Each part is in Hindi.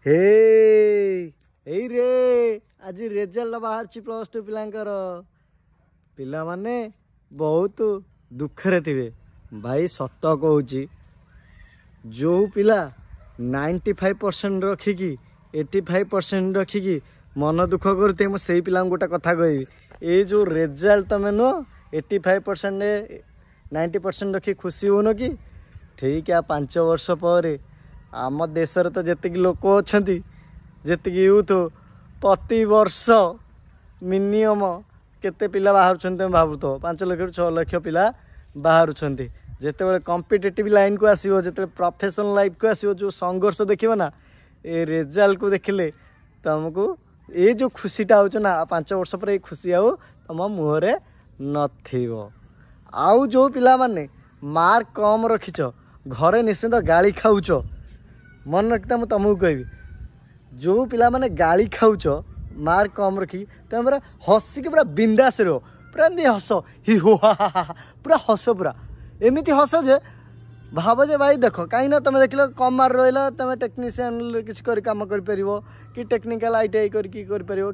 हे एई रे आज रिजल्ट बाहर +2 पिलांकर पिला माने बहुत दुखरे थे भाई। सत कहूँ जो पिला 95% रखिकी 85% रखिकी मन दुख करते मुझे पिला गोटे कथा कहबी ये जो रिजल्ट तुम नुह 85% 90% रखी खुशी होन कि ठीक है 5 वर्ष पर आम देशर तो जी लोक अच्छा जी यूथ प्रति वर्ष मिनिमम केते पिला बाहर तुम भावु तो 5 लाख रु 6 लाख पिला बाहर जिते कॉम्पिटिटिव लाइन को आसो जो प्रोफेशनल लाइफ को आसो जो संघर्ष देखो ना ये रिजल्ट को देखिले तुमको ये जो खुशीटा हो ना 5 वर्ष पर ये खुशी आउ तुम मुहरे नाउ जो पिला माने मार्क कम रखिच घरे निश्चिंत गाड़ी खाऊच मन रखता मुझे तुमको कहबी जो पिला माने गाड़ी खाऊच मार्क कम रखी तुम पूरा हसिक पूरा बिंदास रहो पूरा हस हि हो पूरा हस पूरा एमती हस जे भाव जे भाई देख कहीं तुम देख कम मार्क रहा तुम टेक्नीशियन किसी कम कर कि टेक्निकल ITI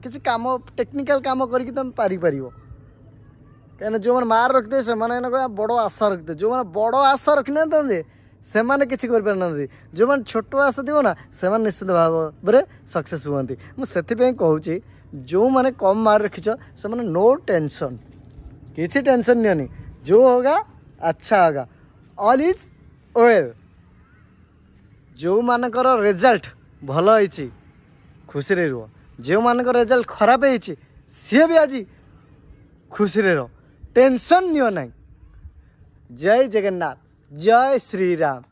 किसी काम टेक्निकल काम करके तुम पारिपर कहीं जो मैंने मार्क रखते से बड़ आशा रखते जो मैंने बड़ आशा रखी ना से मैंने किसी कर जो मैंने छोट आशा थी ना से निश्चित भाव में सक्सेस हुआ मुझे कहूँ जो मैंने कम मार्क रखीच से मैंने नो टेंशन किसी टेंशन नहीं जो होगा अच्छा होगा ऑल इज वेल। जो मानकर रिजल्ट भल होती खुशी रे रुह जो मानक रिजल्ट खराब होती सी भी आज खुशी रे रह टेंशन नियो ना। जय जगन्नाथ जय श्री राम।